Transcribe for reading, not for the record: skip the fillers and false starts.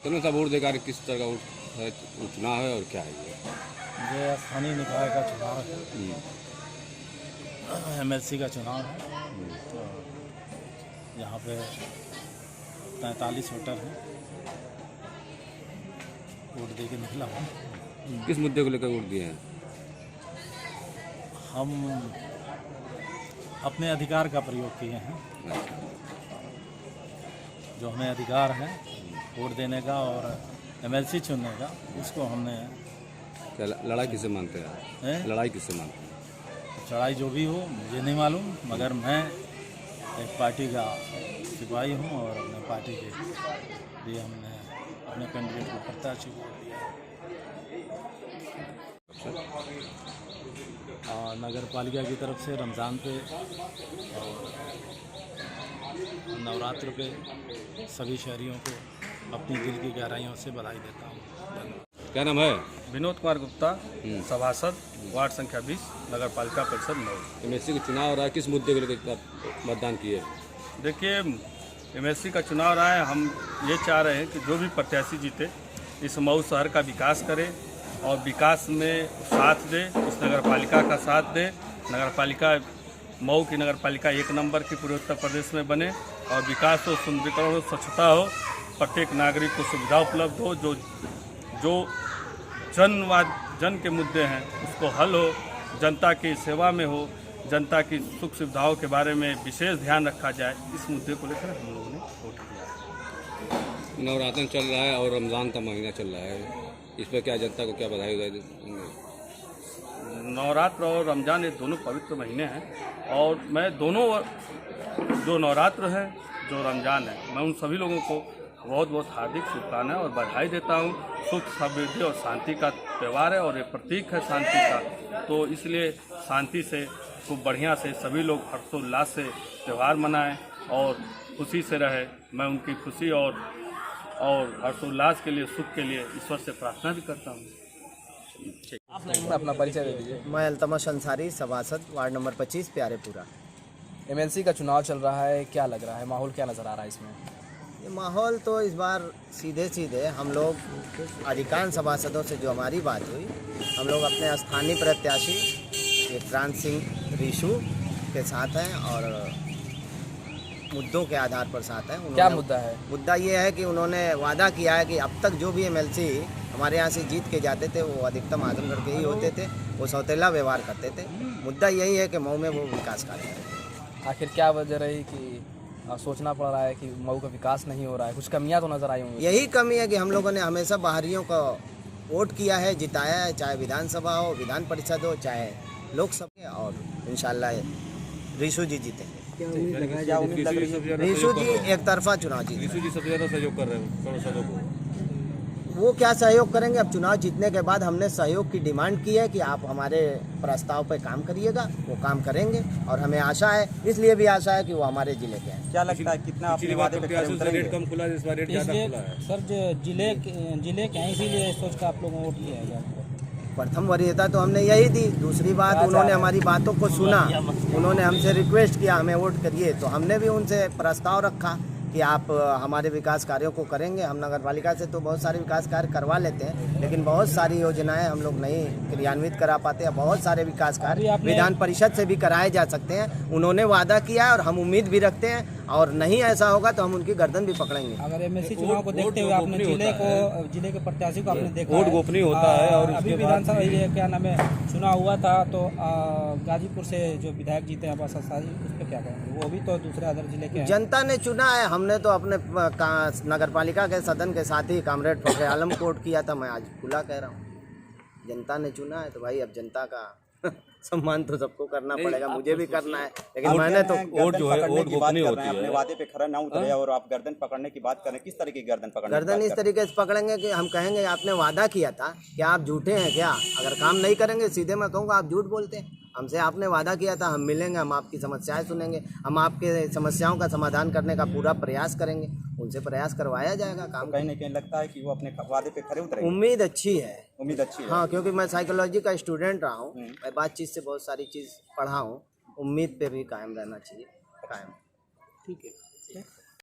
कौन सा वोट देगा, किस तरह का वोट है, चुनाव है और क्या है ये स्थानीय निकाय का चुनाव है, एमएलसी का चुनाव है। तो यहाँ पे 43 वोटर हैं, वोट दे के निकला हूँ। किस मुद्दे को लेकर वोट दिए हैं? हम अपने अधिकार का प्रयोग किए हैं, जो हमें अधिकार है वोट देने का और एमएलसी चुनने का, इसको हमने। क्या लड़ाई किससे मानते हैं? लड़ाई किससे मानते हैं? चढ़ाई जो भी हो मुझे नहीं मालूम, मगर मैं एक पार्टी का सिपाही हूँ और अपने पार्टी के लिए हमने अपने कैंडिडेट को प्रत्याशी वोट दिया। नगर पालिका की तरफ से रमज़ान पे और नवरात्र पे सभी शहरियों को अपनी दिल की गहराइयों से बधाई देता हूँ। क्या नाम है? विनोद कुमार गुप्ता, सभासद, वार्ड संख्या 20, नगर पालिका परिषद मऊ। एमएलसी का चुनाव हो रहा है, किस मुद्दे को लेकर मतदान किए? देखिए, एमएलसी का चुनाव रहा है, हम ये चाह रहे हैं कि जो भी प्रत्याशी जीते इस मऊ शहर का विकास करे और विकास में साथ दे, इस नगर पालिका का साथ दे। नगर पालिका मऊ की नगर पालिका 1 नंबर की पूरे उत्तर प्रदेश में बने और विकास हो, सुंदरीकरण हो, स्वच्छता हो, प्रत्येक नागरिक को सुविधा उपलब्ध हो, जो जन के मुद्दे हैं उसको हल हो, जनता की सेवा में हो, जनता की सुख सुविधाओं के बारे में विशेष ध्यान रखा जाए। इस मुद्दे को लेकर हम लोगों ने वोट किया। नवरात्र चल रहा है और रमज़ान का महीना चल रहा है, इस पर क्या जनता को क्या बधाई देंगे? नवरात्र और रमज़ान ये दोनों पवित्र महीने हैं और मैं दोनों, जो नवरात्र है जो रमज़ान है, मैं उन सभी लोगों को बहुत बहुत हार्दिक शुभकामनाएं और बधाई देता हूं। सुख समृद्धि और शांति का त्यौहार है और ये प्रतीक है शांति का, तो इसलिए शांति से खूब बढ़िया से सभी लोग हर्षोल्लास से त्यौहार मनाएं और खुशी से रहे। मैं उनकी खुशी और हर्षोल्लास के लिए, सुख के लिए ईश्वर से प्रार्थना भी करता हूँ। अपना परिचय दे दीजिए। मैं अल्तमश अंसारी, सभासद, वार्ड नंबर 25, प्यारेपुरा। एमएलसी का चुनाव चल रहा है, क्या लग रहा है, माहौल क्या नज़र आ रहा है इसमें? ये माहौल तो इस बार सीधे हम लोग अधिकांश सभासदों से जो हमारी बात हुई, हम लोग अपने स्थानीय प्रत्याशी विक्रांत सिंह ऋषु के साथ हैं और मुद्दों के आधार पर साथ हैं। क्या मुद्दा है? मुद्दा ये है कि उन्होंने वादा किया है कि अब तक जो भी एमएलसी हमारे यहाँ से जीत के जाते थे वो अधिकतम आजमगढ़ के ही होते थे, वो सौतेला व्यवहार करते थे। मुद्दा यही है कि मऊ में वो विकास कार्य करें। आखिर क्या वजह रही कि सोचना पड़ रहा है कि मऊ का विकास नहीं हो रहा है? कुछ कमियां तो नज़र आई होंगी। यही कमी है कि हम लोगों ने हमेशा बाहरियों को वोट किया है, जिताया है, चाहे विधानसभा हो, विधान परिषद हो, चाहे लोकसभा, और इंशाल्लाह ऋषु जी जीतेंगे। ऋषु जी एक तरफा चुनाव जीते। ऋषु जी सबसे ज़्यादा सहयोग कर रहे हैं सांसदों को। वो क्या सहयोग करेंगे? अब चुनाव जीतने के बाद हमने सहयोग की डिमांड की है कि आप हमारे प्रस्ताव पर काम करिएगा, वो काम करेंगे और हमें आशा है, इसलिए भी आशा है कि वो हमारे जिले के हैं। क्या लगता है कितना अपने वादे पे खरे उतरेंगे? रेट कम खुला है, इस बार रेट ज़्यादा खुला है। सर, जो जिले के हैं, इसीलिए सोच कर आप लोगों को वोट किया है। प्रथम वरीयता तो हमने यही दी। दूसरी बात, उन्होंने हमारी बातों को सुना, उन्होंने हमसे रिक्वेस्ट किया हमें वोट करिए, तो हमने भी उनसे प्रस्ताव रखा कि आप हमारे विकास कार्यों को करेंगे। हम नगर पालिका से तो बहुत सारे विकास कार्य करवा लेते हैं, लेकिन बहुत सारी योजनाएं हम लोग नहीं क्रियान्वित करा पाते हैं। बहुत सारे विकास कार्य विधान परिषद से भी कराए जा सकते हैं। उन्होंने वादा किया है और हम उम्मीद भी रखते हैं, और नहीं ऐसा होगा तो हम उनकी गर्दन भी पकड़ेंगे। अगर एमएलसी चुनाव को देखते हुए आपने जिले के प्रत्याशी को आपने देखा, वोट गोपनीय होता है और अभी विधानसभा ये क्या नाम है चुनाव हुआ था, तो गाजीपुर से जो विधायक जीते हैं अब्बास अंसारी, उस पर क्या कहेंगे? वो भी तो दूसरे अदर जिले के हैं। जनता ने चुना है, हमने तो अपने नगर पालिका के सदन के साथ ही कामरेड फखरे आलम को वोट किया था। मैं आज खुला कह रहा हूँ, जनता ने चुना है तो भाई अब जनता का सम्मान तो सबको करना पड़ेगा, मुझे भी करना है, लेकिन मैंने तो वोट जो है वोट गोपनीय होती है। अपने वादे पे खरा ना उतरे और आप गर्दन पकड़ने की बात करें, किस तरह की गर्दन पकड़ने? गर्दन इस तरीके से पकड़ेंगे कि हम कहेंगे आपने वादा किया था, क्या आप झूठे हैं क्या? अगर काम नहीं करेंगे सीधे मैं कहूँगा आप झूठ बोलते हैं। हमसे आपने वादा किया था, हम मिलेंगे, हम आपकी समस्याएं सुनेंगे, हम आपके समस्याओं का समाधान करने का पूरा प्रयास करेंगे, उनसे प्रयास करवाया जाएगा काम। कहीं ना कहीं लगता है कि वो अपने वादे पे खरे उतरेंगे। उम्मीद अच्छी है, उम्मीद अच्छी है। हाँ, क्योंकि मैं साइकोलॉजी का स्टूडेंट रहा हूँ, मैं बातचीत से बहुत सारी चीज़ पढ़ा हूँ। उम्मीद पे भी कायम रहना चाहिए, कायम। ठीक है।